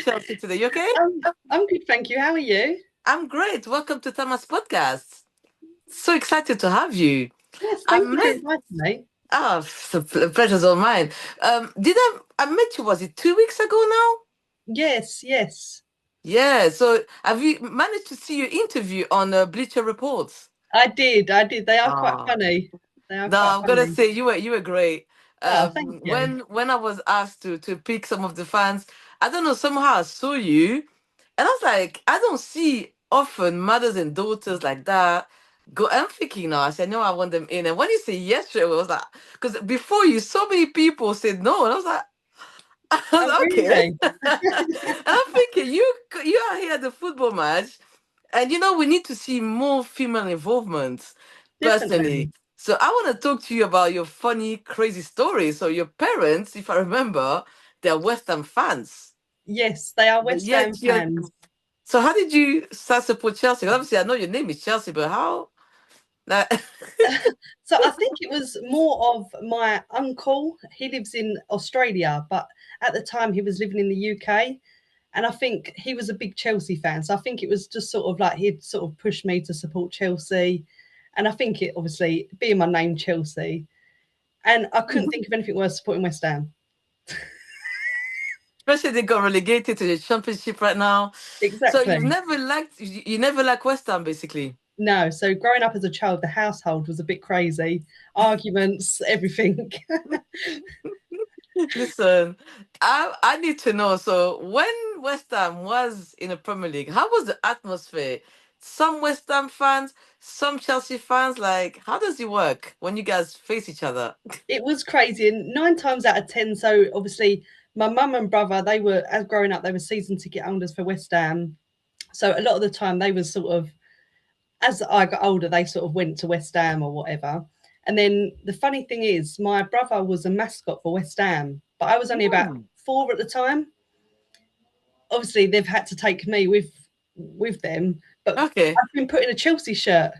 Chelsea today. You okay? I'm good, thank you. How are you? I'm great. Welcome to Tama's podcast. So excited to have you. Yes, I thank you for met inviting me. the pleasure's all mine. Did I met you, was it 2 weeks ago now? Yes, yes, Yeah, so have you managed to see your interview on Bleacher Reports? I did. I did. They are quite Oh. funny. They are No, quite I'm gonna funny. say you were great. Oh, thank you. When I was asked to pick some of the fans, I don't know, somehow I saw you, and I was like, I don't see often mothers and daughters like that. Go, I'm thinking now. I said, no, I want them in. And when you say yes, straight away, I was like, because before you, so many people said no, and I was like, I was Oh, like, okay. really? And I'm thinking, you are here at the football match, and we need to see more female involvement, personally. Definitely. So I want to talk to you about your funny, crazy story. So your parents, if I remember, they're West Ham fans. Yes, they are But West Ham yet you're fans. so how did you start to support Chelsea? 'Cause obviously I know your name is Chelsea, but how that So I think it was more of my uncle. He lives in Australia, but at the time he was living in the UK. And I think he was a big Chelsea fan. So I think it was just sort of like he'd sort of pushed me to support Chelsea. And I think it obviously being my name Chelsea. And I couldn't think of anything worse supporting West Ham. especially they got relegated to the championship right now. So you've Exactly. never liked you never liked West Ham basically. No. So growing up as a child, the household was a bit crazy. Arguments, everything. Listen, I need to know. So when West Ham was in the Premier League, how was the atmosphere? Some West Ham fans, some Chelsea fans. Like, how does it work when you guys face each other? It was crazy. And 9 times out of 10, so obviously my mum and brother, they were, as growing up, they were season ticket holders for West Ham. So a lot of the time they was sort of, as I got older, they sort of went to West Ham or whatever. And then the funny thing is, my brother was a mascot for West Ham, but I was only about Hmm. 4 at the time. Obviously, they've had to take me with them, but Okay, I've been put in a Chelsea shirt.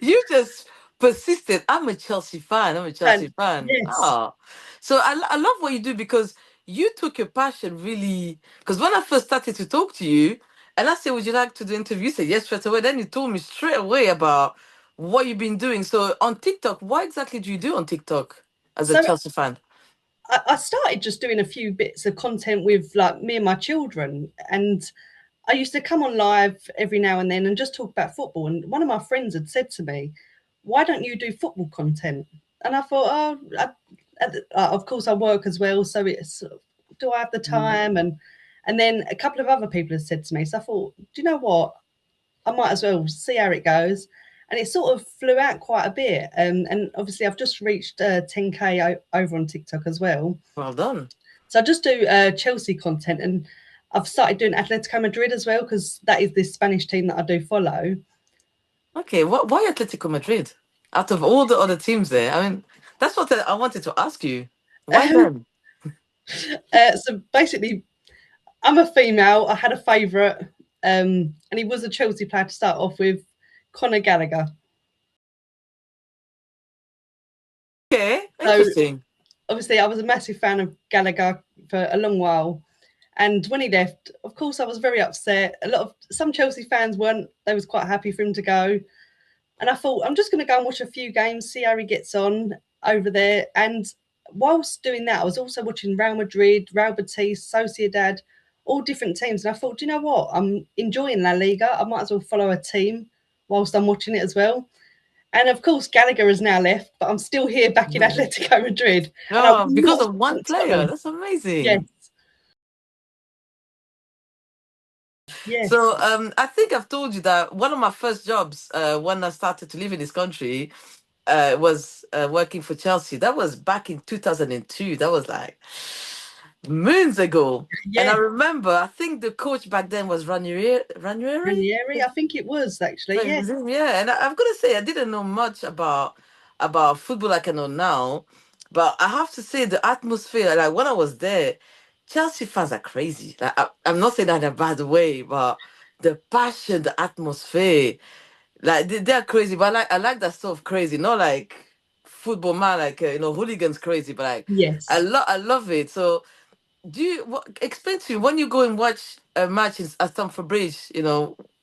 you just persisted. I'm a Chelsea fan. I'm a And Chelsea fan. yes, Oh, so I love what you do because you took your passion really. Because when I first started to talk to you, and I said, "Would you like to do interview?" You said yes straight away. Then you told me straight away about what you've been doing. So on TikTok, what exactly do you do on TikTok as a so Chelsea fan? I started just doing a few bits of content with like me and my children, and I used to come on live every now and then and just talk about football. And one of my friends had said to me, "Why don't you do football content?" And I thought, of course I work as well, so it's do I have the time? And then a couple of other people had said to me, so I thought, do you know what? I might as well see how it goes. And it sort of flew out quite a bit. And obviously, I've just reached 10K over on TikTok as well. Well done. So I just do Chelsea content, and I've started doing Atletico Madrid as well because that is this Spanish team that I do follow. Okay, why Atletico Madrid? Out of all the other teams there, I mean, that's what I wanted to ask you. Why Um, them? so basically, I'm a female. I had a favourite, and he was a Chelsea player to start off with, Conor Gallagher. Okay, So interesting. obviously, I was a massive fan of Gallagher for a long while. And when he left, of course, I was very upset. Some Chelsea fans weren't. They was quite happy for him to go. And I thought, I'm just going to go and watch a few games, see how he gets on over there. And whilst doing that, I was also watching Real Madrid, Real Betis, Sociedad, all different teams. And I thought, do you know what? I'm enjoying La Liga. I might as well follow a team whilst I'm watching it as well. And of course, Gallagher has now left, but I'm still here back in Mhm. Atletico Madrid. And I will Oh, because not of one support player. Tottenham. That's Yes, amazing. yes. So, I think I've told you that one of my first jobs, when I started to live in this country, was working for Chelsea. That was back in 2002. That was like moons ago. And I Yeah, remember, I think the coach back then was Ranieri. Ranieri? Ranieri, I think it was actually. Like, it Yeah. was him, yeah. And I've got to say, I didn't know much about football like I know now, but I have to say the atmosphere. Like when I was there, Chelsea fans are crazy. Like, I'm not saying that in a bad way, but the passion, the atmosphere, like they're crazy. But I like that stuff crazy, not like football man, like hooligans crazy, but like Yes. I love it. So do you explain to me when you go and watch a match at Stamford Bridge?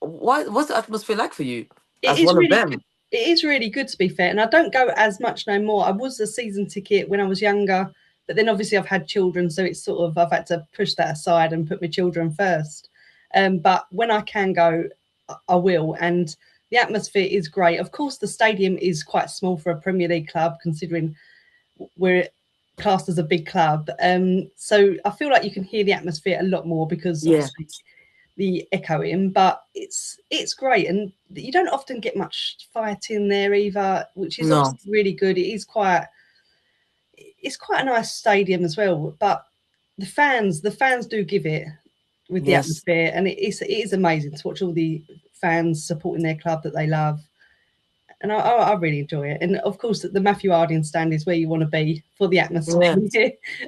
What's the atmosphere like for you It as is one of really good. them? It is really good, to be fair. And I don't go as much no more. I was a season ticket when I was younger, but then obviously I've had children, so it's sort of I've had to push that aside and put my children first. But when I can go, I will. And the atmosphere is great. Of course, the stadium is quite small for a Premier League club, considering we're classed as a big club. So I feel like you can hear the atmosphere a lot more because Yeah, obviously the echoing, but it's great, and you don't often get much fighting there either, which is no, obviously really good. It's quite a nice stadium as well, but the fans do give it with the yes. atmosphere, and it is amazing to watch all the fans supporting their club that they love, and I really enjoy it. And of course, the Matthew Harding stand is where you want to be for the atmosphere Yeah.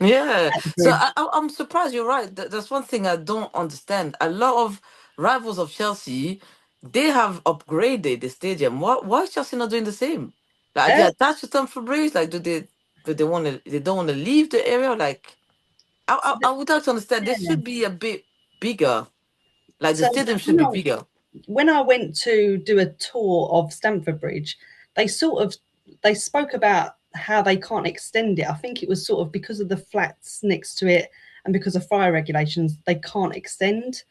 Yeah, at the so bridge. I'm surprised. You're right. That's one thing I don't understand. A lot of rivals of Chelsea, they have upgraded the stadium. Why is Chelsea not doing the same? Like, are they Uh, attached to Stamford Bridge? Like, do they want to? They don't want to leave the area. Like, I would like to understand. This yeah. should be a bit bigger. Like, the So stadium should when be I bigger. when I went to do a tour of Stamford Bridge, they sort of they spoke about how they can't extend it. I think it was sort of because of the flats next to it and because of fire regulations, they can't extend.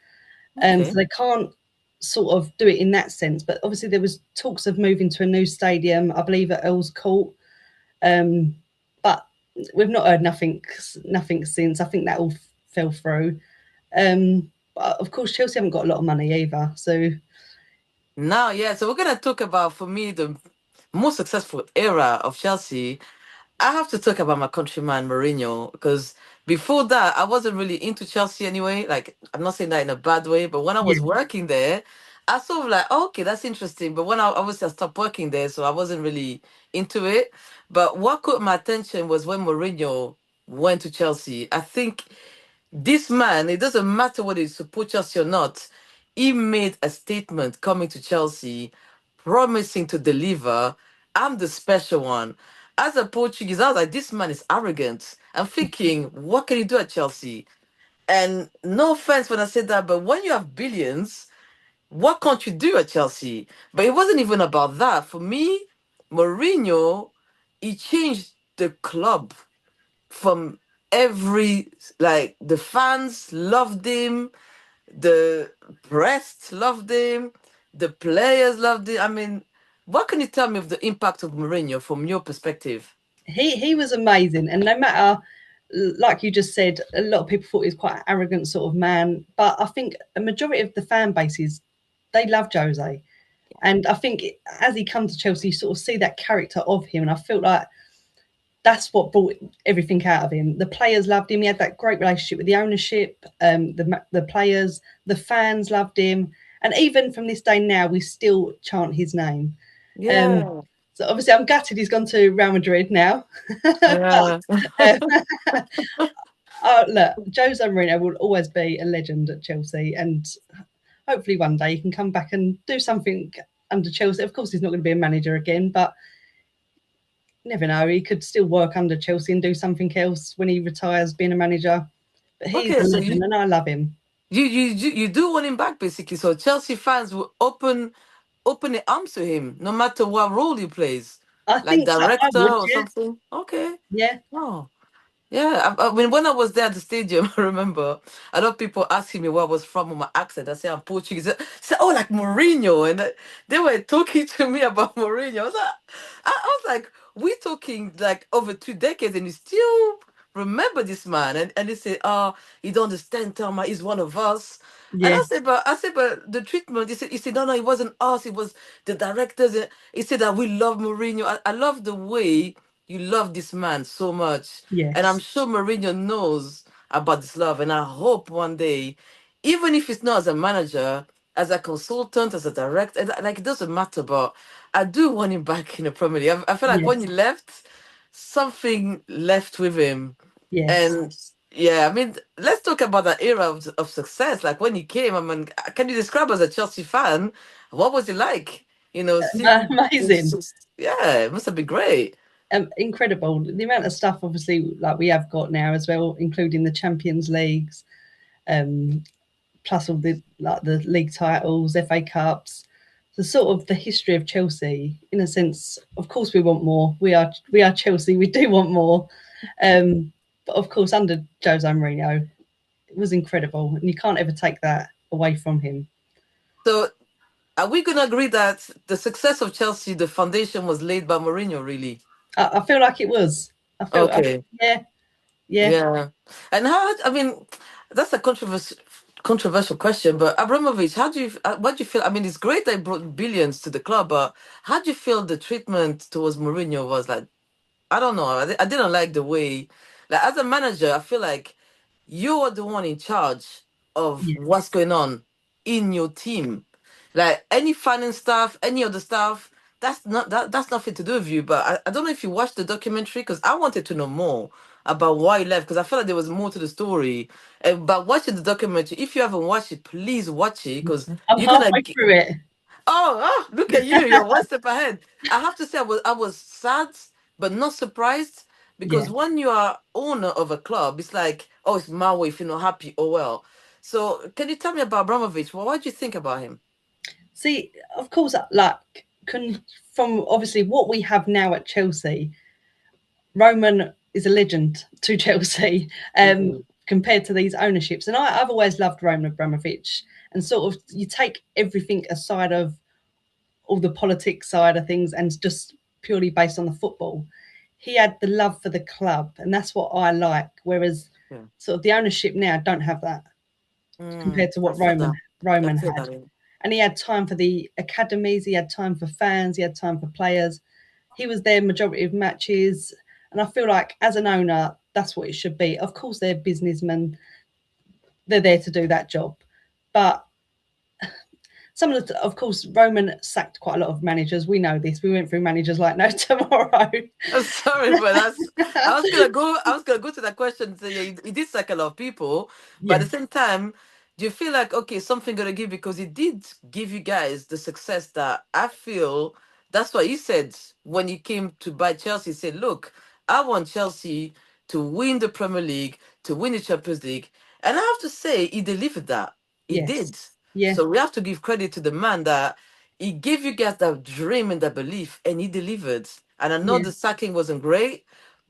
So Okay. they can't sort of do it in that sense. But obviously there was talks of moving to a new stadium, I believe at Earls Court. Um, but we've not heard nothing since. I think that all fell through. But of course Chelsea haven't got a lot of money either. So Now, yeah. So we're gonna talk about, for me, the most successful era of Chelsea. I have to talk about my countryman Mourinho, because before that I wasn't really into Chelsea anyway. Like, I'm not saying that in a bad way, but when I yeah, was working there, I sort of like, "Oh, okay, that's interesting." But when I obviously I stopped working there, so I wasn't really into it. But what caught my attention was when Mourinho went to Chelsea. I think this man, it doesn't matter whether you support Chelsea or not, he made a statement coming to Chelsea, promising to deliver. I'm the special one. As a Portuguese, I was like, this man is arrogant. I'm thinking, what can you do at Chelsea? And no offense when I say that, but when you have billions, what can't you do at Chelsea? But it wasn't even about that. For me, Mourinho, he changed the club from every, like, the fans loved him, the press loved him, the players loved him. I mean, what can you tell me of the impact of Mourinho from your perspective? he was amazing, and no matter, like you just said, a lot of people thought he was quite an arrogant sort of man, but I think a majority of the fan bases they love Jose, and I think as he comes to Chelsea, you sort of see that character of him, and I feel like that's what brought everything out of him. The players loved him. He had that great relationship with the ownership, the players, the fans loved him, and even from this day now, we still chant his name. Um, Yeah, so obviously, I'm gutted he's gone to Real Madrid now. But yeah. um, look, Jose Mourinho will always be a legend at Chelsea, and hopefully one day he can come back and do something under Chelsea. Of course, he's not going to be a manager again, but never know. He could still work under Chelsea and do something else when he retires being a manager. But he's Okay, a so legend, and I love him. you do want him back, basically. So Chelsea fans will open their arms to him, no matter what role he plays, I like think so. I director would, or yeah, something. Okay. yeah, Oh. Yeah, I mean, when I was there at the stadium, I remember a lot of people asking me where I was from with my accent. I say I'm Portuguese. They say, "Oh, like Mourinho," and they were talking to me about Mourinho. I was like, we talking like over 2 decades, and you still remember this man? And they say, "Oh, you don't understand, Thelma. He's one of us." And yeah, I said, but the treatment. He said, no, no, it wasn't us. It was the directors. He said that we love Mourinho. I love the way you love this man so much. And I'm yes, sure Mourinho knows about this love. And I hope one day, even if it's not as a manager, as a consultant, as a director, like, it doesn't matter. But I do want him back in the Premier League. I feel like when he yes, left, something left with him. yes. And yeah, I mean, let's talk about that era of success. Like, when he came, I mean, can you describe as a Chelsea fan, what was it like? Seeing, Amazing. yeah, it must have been great. incredible. The amount of stuff, obviously, like we have got now as well, including the Champions Leagues, plus all the league titles, FA Cups. The sort of the history of Chelsea, in a sense. Of course, we want more. We are Chelsea. We do want more. But of course, under Jose Mourinho, it was incredible, and you can't ever take that away from him. So are we going to agree that the success of Chelsea, the foundation was laid by Mourinho, really? I feel like it was. Okay. Yeah, yeah, Yeah. And how, I mean, that's a controversial question, but Abramovich, what do you feel? I mean, it's great they brought billions to the club, but how do you feel the treatment towards Mourinho was like? I don't know. I didn't like the way, like, as a manager, I feel like you are the one in charge of yeah. what's going on in your team. Like any finance staff, any other staff, that's nothing to do with you. But I don't know if you watched the documentary because I wanted to know more about why he left because I felt like there was more to the story. But watching the documentary, if you haven't watched it, please watch it because I'm you're gonna. halfway through it. Look at you! You're one step ahead. I have to say, I was sad, but not surprised because Yeah. when you are owner of a club, it's like, oh, it's my way. If you're not happy, oh well. So, can you tell me about Abramovich? Well, what do you think about him? See, of course, like from obviously what we have now at Chelsea, Roman is a legend to Chelsea Mhm. compared to these ownerships. And I've always loved Roman Abramovich. And sort of you take everything aside of all the politics side of things and just purely based on the football. He had the love for the club, and that's what I like. Whereas Yeah. sort of the ownership now don't have that compared to I what feel that. I Roman feel had. that. And he had time for the academies, he had time for fans, he had time for players. He was there majority of matches, and I feel like as an owner, that's what it should be. Of course, they're businessmen; they're there to do that job. But of course, Roman sacked quite a lot of managers. We know this. We went through managers like no tomorrow. I'm sorry, but that's. I was gonna go. I was gonna go to that question. So yeah, he did sack a lot of people, but at Yeah, the same time, do you feel like okay, something gonna give because he did give you guys the success that I feel. That's what he said when he came to buy Chelsea. He said, "Look, I want Chelsea to win the Premier League, to win the Champions League," and I have to say, he delivered that. He yes, did. yeah, So we have to give credit to the man that he gave you guys that dream and that belief, and he delivered. And I know yeah. the sacking wasn't great,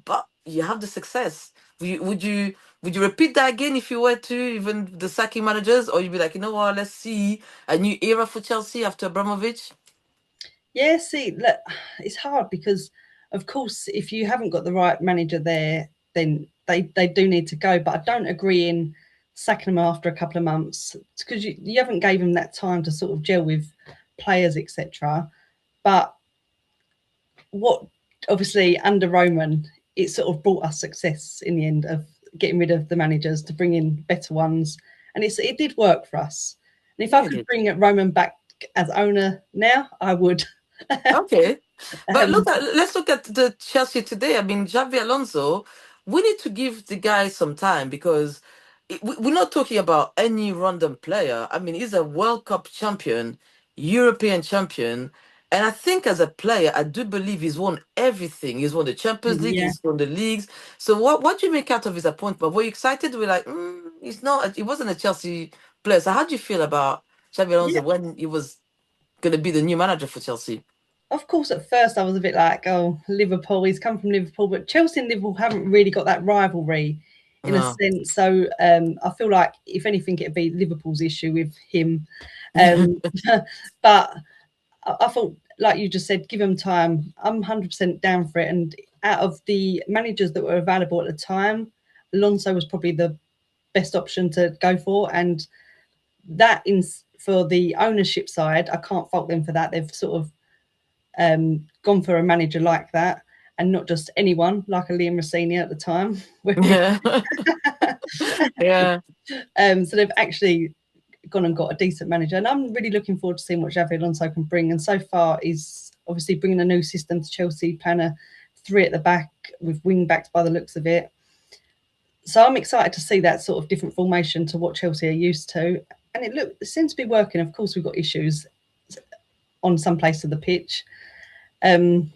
but you have the success. Would you repeat that again if you were to even the sacking managers, or you'd be like, you know what, let's see a new era for Chelsea after Abramovich? Yeah, see, look, it's hard because, of course, if you haven't got the right manager there, then they do need to go. But I don't agree in sacking them after a couple of months because you haven't gave them that time to sort of gel with players, etc. But what obviously under Roman, it sort of brought us success in the end of getting rid of the managers to bring in better ones, and it did work for us. And if I Yeah, it could did. bring Roman back as owner now, I would. Okay. But um, let's look at the Chelsea today. I mean, Xavi Alonso, we need to give the guy some time because we're not talking about any random player. I mean, he's a World Cup champion, European champion. And I think as a player, I do believe he's won everything. He's won the Champions League, yeah, he's won the leagues. So what do you make out of his appointment? Were you excited? We're like, he's not, he wasn't a Chelsea player. So how do you feel about Xavi yeah. Alonso when he was going to be the new manager for Chelsea? Of course, at first I was a bit like, "Oh, Liverpool. He's come from Liverpool," but Chelsea and Liverpool haven't really got that rivalry in a No. sense. So I feel like if anything, it'd be Liverpool's issue with him. Um, but I thought, like you just said, give him time. I'm 100% down for it. And out of the managers that were available at the time, Alonso was probably the best option to go for. And that in for the ownership side, I can't fault them for that. They've sort of gone for a manager like that and not just anyone like a Liam Rossini at the time. Yeah. Yeah. So they've actually gone and got a decent manager, and I'm really looking forward to seeing what Xavi Alonso can bring. And so far, he's obviously bringing a new system to Chelsea, playing a three at the back with wing backs by the looks of it. So I'm excited to see that sort of different formation to what Chelsea are used to, and it seems to be working. Of course, we've got issues on some place of the pitch. Um,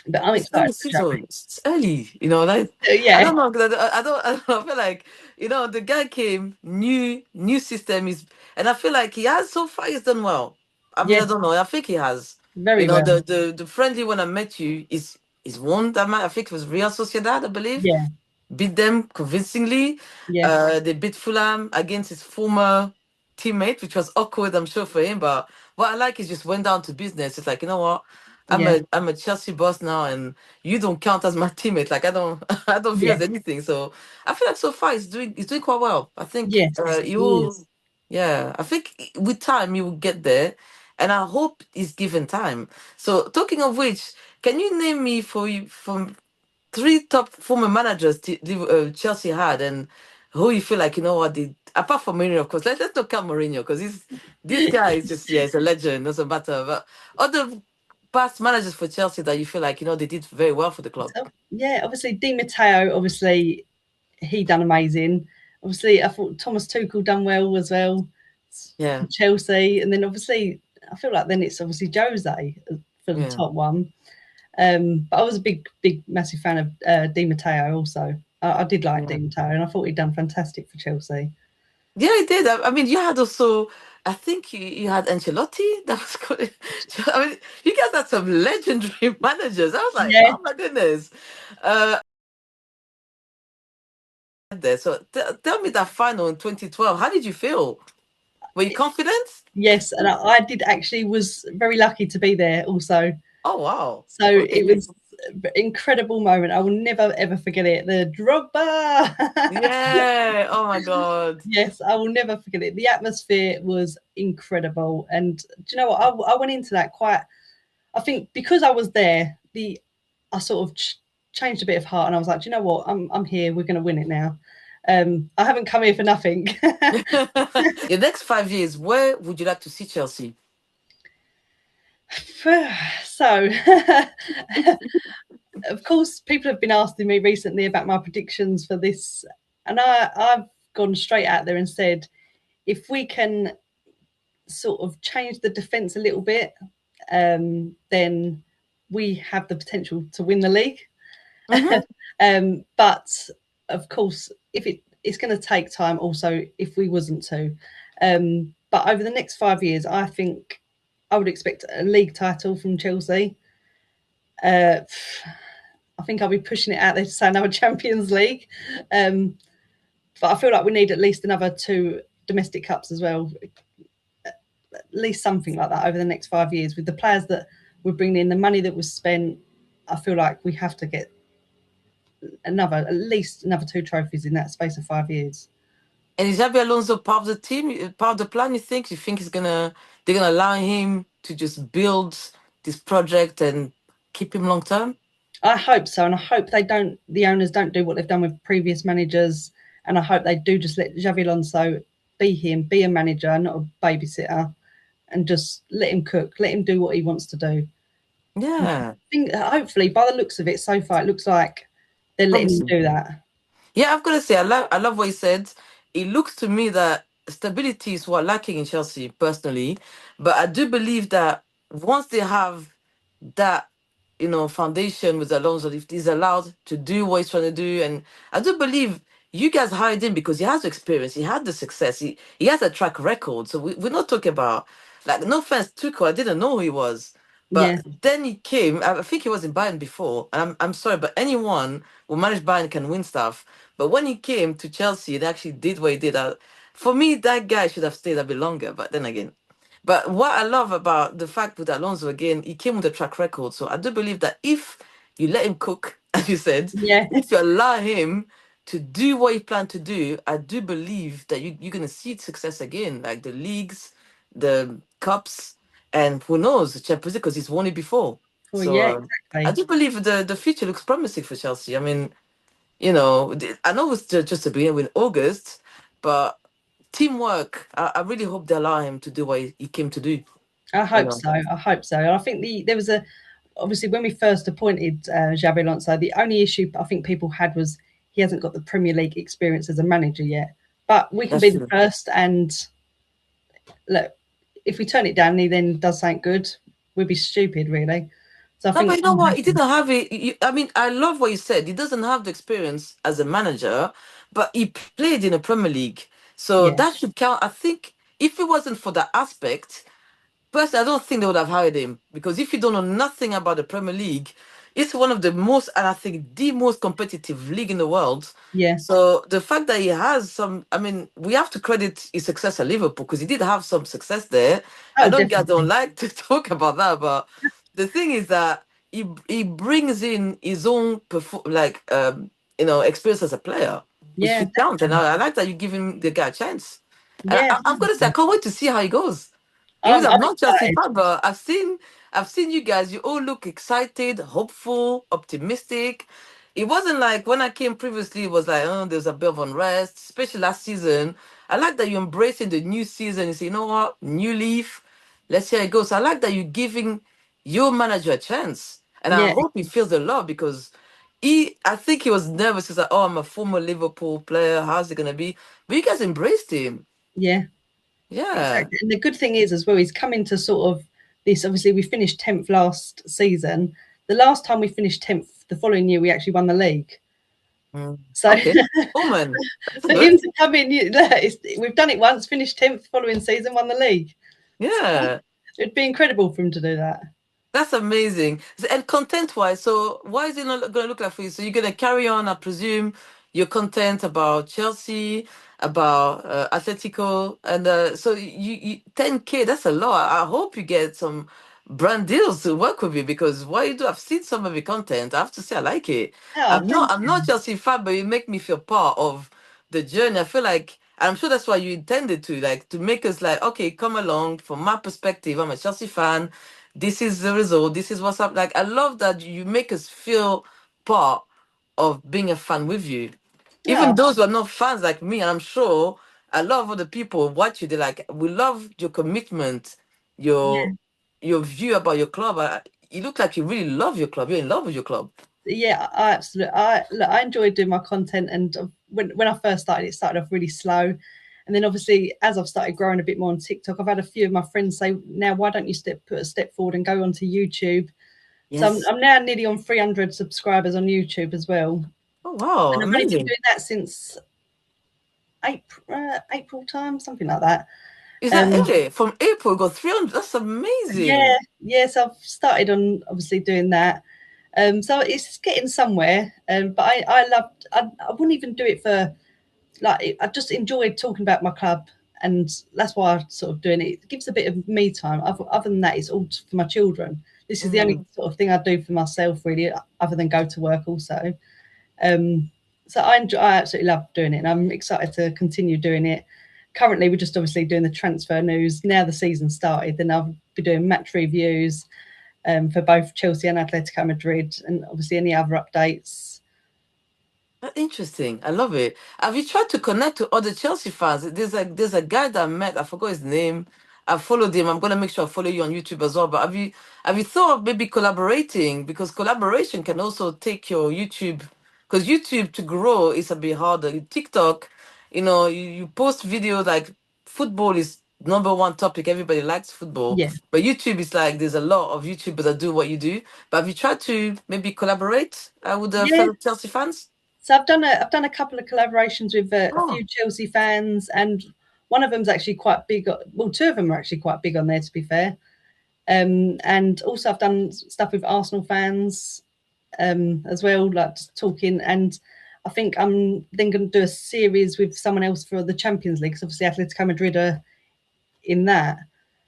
But I'm It's early excited for season. It's early, you know. Like Xavi. I Yeah, don't know. 'Cause I don't. I feel like the guy came new system is, and I feel like he has so far. He's done well. I mean, I yes, don't know. I think he has. very The well. the friendly when I met you is one that I think it was Real Sociedad, I believe, Yeah, beat them convincingly. yeah, They beat Fulham against his former teammate, which was awkward, I'm sure, for him. But what I like is just went down to business. It's like, you know what? yeah, I'm a Chelsea boss now, and you don't count as my teammate. Like I don't I don't view yeah, as anything. So I feel like so far he's doing quite well. I think yes, you he will. is. Yeah, I think with time you will get there, and I hope he's given time. So talking of which, can you name me for you from three top former managers Chelsea had, and who you feel like what they apart from Mourinho, of course. Let's not count Mourinho because he's this guy is just he's a legend. Doesn't matter. But other past managers for Chelsea that you feel like they did very well for the club. So, yeah, obviously Di Matteo, obviously he done amazing. Obviously, I thought Thomas Tuchel done well as well Yeah, for Chelsea, and then obviously I feel like then it's obviously Jose for the yeah, top one. But I was a big, massive fan of Di Matteo also. I did like yeah. Di Matteo, and I thought he'd done fantastic for Chelsea. Yeah, he did. I mean, you had also, I think you had Ancelotti. That was good. I mean, you guys had some legendary managers. I was like, Yeah, oh my goodness. Uh, there. So tell me that final in 2012. How did you feel? Were you confident? yes, and I did actually was very lucky to be there also. Oh wow. So it Okay. was an incredible moment. I will never ever forget it. The Drogba. Yeah. Oh my God. Yes, I will never forget it. The atmosphere was incredible, and do you know what? I went into that quite. I think because I was there, I sort of changed a bit of heart, and I was like, do you know what? I'm here. We're going to win it now. I haven't come here for nothing. Your next 5 years, where would you like to see Chelsea? So, of course, people have been asking me recently about my predictions for this, and I've gone straight out there and said, if we can sort of change the defence a little bit, then we have the potential to win the league. Hmm. But of course, if it's going to take time, also if we wasn't to. But over the next 5 years, I think I would expect a league title from Chelsea. Uh, I think I'll be pushing it out there to say another Champions League. Um, but I feel like we need at least another two domestic cups as well, at least something like that over the next 5 years. With the players that we're bringing in, the money that was spent, I feel like we have to get at least another two trophies in that space of 5 years. And is Xabi Alonso part of the team, part of the plan? You think they're gonna allow him to just build this project and keep him long term? I hope so, and I hope the owners don't do what they've done with previous managers, and I hope they do just let Xabi Alonso be him, be a manager, not a babysitter, and just let him cook, let him do what he wants to do. Yeah, Hopefully, by the looks of it so far, it looks like they're letting him promising. do that. Yeah, I've got to say, I love what he said. It looks to me that stability is what lacking in Chelsea, personally. But I do believe that once they have that, foundation with Alonso, if he's allowed to do what he's trying to do, and I do believe you guys hired him because he has experience, he had the success, he has a track record. So we're not talking about, like, no offense, Tuchel, I didn't know who he was. Yeah, But then he came, I think he was in Bayern before. And I'm sorry, but anyone who managed Bayern can win stuff. But when he came to Chelsea, they actually did what he did. For me, that guy should have stayed a bit longer. But then again, but what I love about the fact with Alonso again, he came with a track record. So I do believe that if you let him cook, as you said, yeah, if you allow him to do what he planned to do, I do believe that you're going to see success again, like the leagues, the cups, and who knows, the Champions League, because he's won it before. well, So yeah, I exactly. do believe the future looks promising for Chelsea. I mean, I know it's just the beginning with August, but teamwork. I really hope they allow him to do what he came to do. I You hope know. so. I hope so. And I think there was a obviously when we first appointed Xabi Alonso, the only issue I think people had was he hasn't got the Premier League experience as a manager yet. But we can That's be the true. first, and look, if we turn it down, and he then does something good, we'd be stupid, really. So I No, but think you know I'm what? He happy. didn't have it. I mean, I love what you said. He doesn't have the experience as a manager, but he played in the Premier League. So Yeah, that should count. I think if it wasn't for that aspect, personally, I don't think they would have hired him because if you don't know nothing about the Premier League, it's one of the most, and I think the most competitive league in the world. yeah. So the fact that he has some, I mean, we have to credit his success at Liverpool because he did have some success there. I Oh, know you guys don't definitely. like to talk about that, but the thing is that he brings in his own experience as a player. It Yeah, should count, and definitely. I like that you give him the guy a chance. And Yeah, I've got to say, I can't wait to see how he goes. Even though I'm I'm not Chelsea excited. fan, but I've seen you guys. You all look excited, hopeful, optimistic. It wasn't like when I came previously. It was like, oh, there's a bit of unrest, especially last season. I like that you're embracing the new season. You say, you know what, new leaf. Let's see how it goes. I like that you're giving your manager a chance, and I Yeah, hope he feels the love because I think he was nervous. He's like, oh, I'm a former Liverpool player. How's it gonna be? But you guys embraced him. yeah, Yeah. exactly. And the good thing is as well, he's come into sort of this. Obviously, we finished 10th last season. The last time we finished 10th, the following year, we actually won the league. Mm. So Okay. Omen. That's for good. him to come in, we've done it once, finished 10th, following season, won the league. So Yeah. it'd be incredible for him to do that. That's amazing. And content wise, so why is it not going to look like for you? So you're going to carry on, I presume, your content about Chelsea, about Atletico, and so you 10K, that's a lot. I hope you get some brand deals to work with you because what you do, I've seen some of your content. I have to say I like it. Oh, I'm thank not you. Chelsea fan, but you make me feel part of the journey. I feel like I'm sure that's why you intended to, like, to make us like, okay, come along. From my perspective, I'm a Chelsea fan. This is the result. This is what's up. Like, I love that you make us feel part of being a fan with you. Even Oh, those who are not fans like me, and I'm sure a lot of other people watch you, they're like, we love your commitment, your yeah. your view about your club. You look like you really love your club. You're in love with your club. Yeah, I absolutely. I enjoy doing my content, and when I first started, it started off really slow, and then obviously as I've started growing a bit more on TikTok, I've had a few of my friends say, "Now, why don't you put a step forward and go onto YouTube?" So Yes. I'm now nearly on 300 subscribers on YouTube as well, Oh wow, and I've only been amazing. doing that since April time, something like that. Is that Um, early? From April, you got 300. That's yeah, amazing. yes, I've started on obviously doing that. So it's getting somewhere. But I loved. I wouldn't even do it for like. I just enjoyed talking about my club, and that's why I'm sort of doing it. It gives a bit of me time. Other than that, it's all for my children. This is the only Mm. sort of thing I do for myself, really, other than go to work. Also, um, so I enjoy. I absolutely love doing it, and I'm excited to continue doing it. Currently, we're just obviously doing the transfer news. Now the season started, then I'll be doing match reviews for both Chelsea and Atletico Madrid, and obviously any other updates. Interesting. I love it. Have you tried to connect to other Chelsea fans? There's a guy that I met. I forgot his name. I followed him. I'm gonna make sure I follow you on YouTube as well. But have you thought of maybe collaborating? Because collaboration can also take your YouTube. Because YouTube to grow is a bit harder. TikTok, you post videos like football is number one topic. Everybody likes football. Yeah, But YouTube is like there's a lot of YouTubers that do what you do. But have you tried to maybe collaborate with the yeah. fellow Chelsea fans? So I've done a couple of collaborations with a Oh, few Chelsea fans, and one of them's actually quite big. Well, two of them are actually quite big on there, to be fair. And also I've done stuff with Arsenal fans as well, like just talking. And I think I'm then going to do a series with someone else for the Champions League. 'Cause obviously, Atletico Madrid are in that.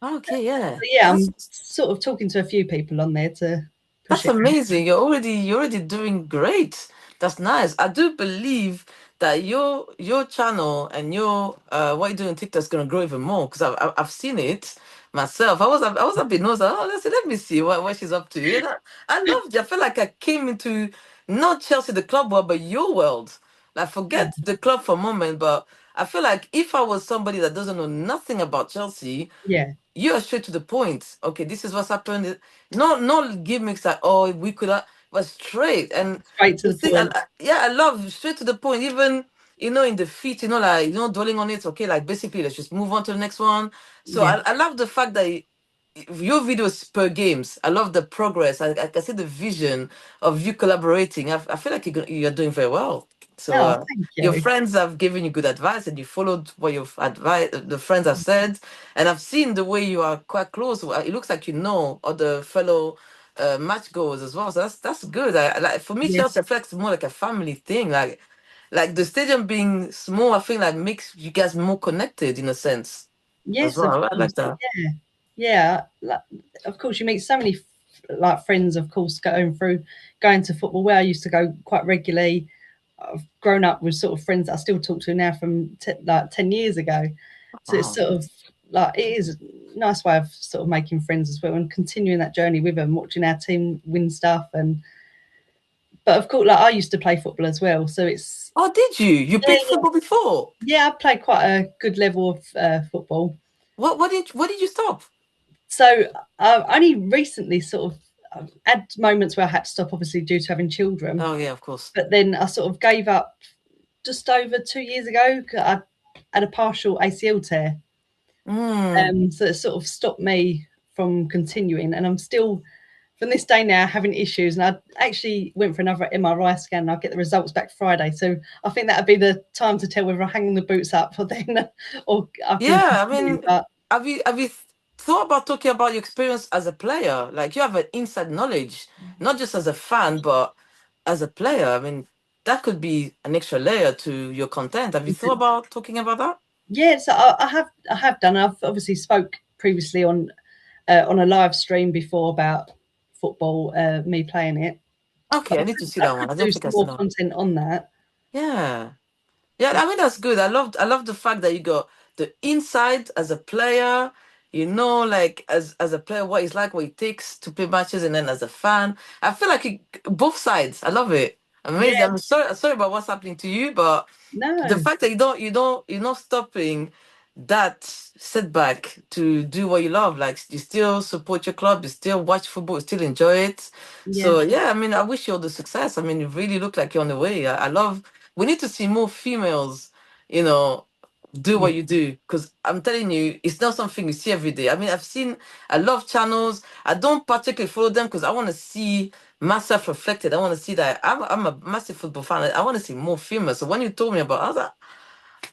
okay, yeah. So yeah, That's I'm sort of talking to a few people on there to push that's it. amazing. You're already doing great. That's nice. I do believe that your channel and your what you do on TikTok is gonna grow even more because I've seen it myself. I was a bit nosy. Oh, let me see what she's up to. I loved it. I felt like I came into not Chelsea the club world, but your world. Like Yeah, forget the club for a moment, but I feel like if I was somebody that doesn't know nothing about Chelsea, yeah, you are straight to the point. Okay, this is what's happened. No gimmicks like, oh, we could have, but straight. And straight to the the thing, point. yeah, I love straight to the point. Even in the feet, like dwelling on it. Okay, like basically, let's just move on to the next one. So Yeah, I love the fact that your videos per games. I love the progress. I can see the vision of you collaborating. I feel like you're doing very well. So Oh, thank your you. friends have given you good advice, and you followed what your advice the friends have said. And I've seen the way you are quite close. It looks like you know other fellow match goers as well. So that's good. Like for me, Yes, Chelsea affects more like a family thing. Like the stadium being small, I think like makes you guys more connected in a sense as yes, of well. I like course. that. Yeah, yeah. Like, of course, you meet so many like friends. Of course, going to football where I used to go quite regularly. I've grown up with sort of friends that I still talk to now from like 10 years ago. So it's Wow. sort of like it is a nice way of sort of making friends as well and continuing that journey with them, watching our team win stuff. And but of course, like I used to play football as well, so it's Oh, did you? You yeah, played football before? yeah. I played quite a good level of football. What did you stop? So I only recently sort of had moments where I had to stop, obviously due to having children. Oh yeah, of course. But then I sort of gave up just over 2 years ago. I had a partial ACL tear, Mm. so it sort of stopped me from continuing. And I'm still, from this day now, having issues. And I actually went for another MRI scan. And I'll get the results back Friday. So I think that'd be the time to tell whether I'm hanging the boots up or then, or I can Yeah, I continue. mean, But have you thought about talking about your experience as a player? Like you have an inside knowledge, not just as a fan, but as a player. I mean, that could be an extra layer to your content. Have you thought about talking about that? yeah, so I have done. I've obviously spoke previously on a live stream before about football, me playing it. Okay, I need to see I that one. could I do don't think some I've seen more that one. content on that. Yeah. Yeah, I mean that's good. I love the fact that you got the inside as a player, like as a player what it's like, what it takes to play matches, and then as a fan. I feel like both sides. I love it. Amazing. Yeah, I'm sorry about what's happening to you, but the no, fact that you're not stopping that setback to do what you love. Like you still support your club, you still watch football, you still enjoy it. yeah, So yeah, I mean I wish you all the success. I mean you really look like you're on the way. I love we need to see more females, you know, do yeah, what you do. Because I'm telling you, it's not something you see every day. I mean, I've seen a lot of channels. I don't particularly follow them because I want to see myself reflected. I want to see that I'm a massive football fan. I want to see more females. So when you told me about, I was like,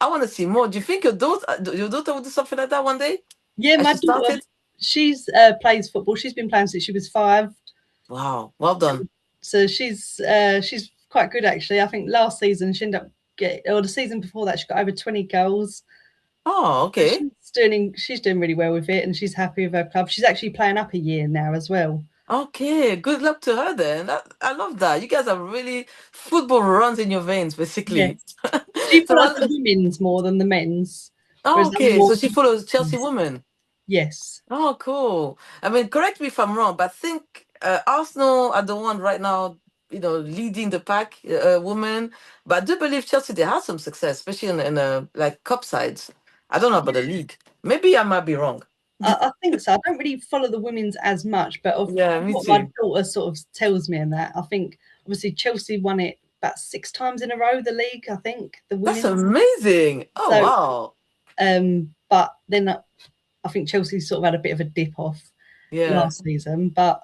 I want to see more. Do you think your daughter will do something like that one day? yeah. And My she daughter, started? she's plays football. She's been playing since she was 5, Wow, well done. so she's quite good actually. I think last season she ended up or the season before that she got over 20 goals. Oh, So okay. she's doing really well with it, and she's happy with her club. She's actually playing up a year now as well. Okay, good luck to her then. I love that. You guys are really football runs in your veins, Yeah, basically. she So follows the women's more than the men's, oh, whereas I'm okay. more So she follows Chelsea women. yes. Oh, cool. I mean, correct me if I'm wrong, but I think Arsenal are the one right now, leading the pack, women. But I do believe Chelsea they had some success, especially in like cup sides. I don't know about the league. Maybe I might be wrong. I think so. I don't really follow the women's as much, but of Yeah, me what my too. daughter sort of tells me and that, I think obviously Chelsea won it about 6 times in a row, the league, I think, the That's women's. amazing. Oh, So, wow. but then I think Chelsea sort of had a bit of a dip off Yeah. last season, but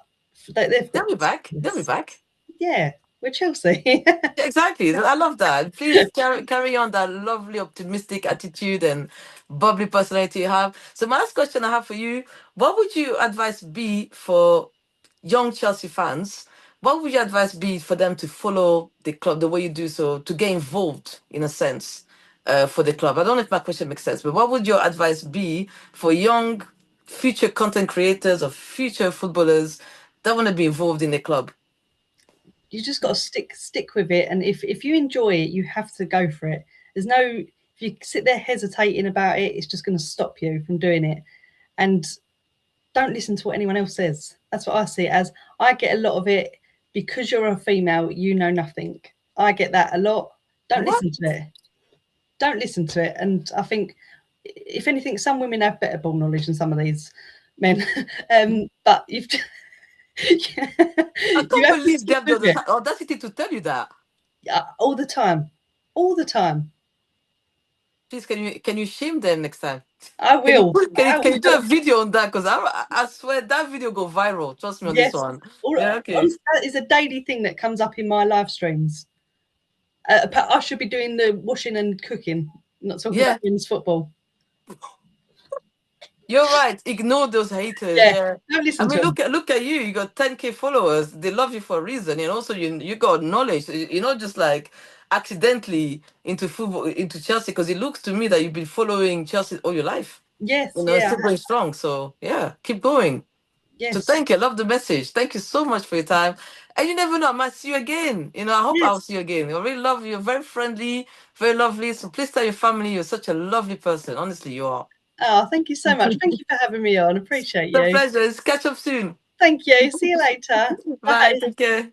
they've They'll got be back. They'll be this. back. Yeah, we're Chelsea. Yeah, exactly. I love that. Please carry on that lovely, optimistic attitude and bubbly personality you have. So, my last question I have for you: what would your advice be for young Chelsea fans? What would your advice be for them to follow the club the way you do so, to get involved in a sense for the club? I don't know if my question makes sense, but what would your advice be for young future content creators or future footballers that want to be involved in the club? You just got to stick with it, and if you enjoy it, you have to go for it. There's no if you sit there hesitating about it, it's just going to stop you from doing it. And don't listen to what anyone else says. That's what I see it as. I get a lot of it because you're a female, you know nothing. I get that a lot. Don't What? listen to it. Don't listen to it. And I think, if anything, some women have better ball knowledge than some of these men. But I you can't have to believe they stick have with it the audacity to tell you that. all the time, all the time. Please, can you shame them next time? I Can you will. put can you I can you do will. a video on that? Because I swear that video go viral. Trust me on this Yes. one. All, Yeah, okay. honestly, that is a daily thing that comes up in my live streams. I should be doing the washing and cooking, not talking about Yeah, women's football. you're right. Ignore those haters. Yeah, Yeah. don't I listen to mean, them. look at you. You got 10K followers. They love you for a reason. And also you got knowledge. So you're not just like accidentally into football, into Chelsea, because it looks to me that you've been following Chelsea all your life. Yes, It's yeah, still going strong. So yeah, keep going. So yes, thank you. I love the message. Thank you so much for your time. And you never know, I might see you again. I hope I'll yes. see you again. I really love you. You're very friendly, very lovely. So please tell your family you're such a lovely person. Honestly, you are. Oh, thank you so much. Thank you for having me on. Appreciate The you. pleasure. Let's catch up soon. Thank you. See you later. Bye. Bye. Take care.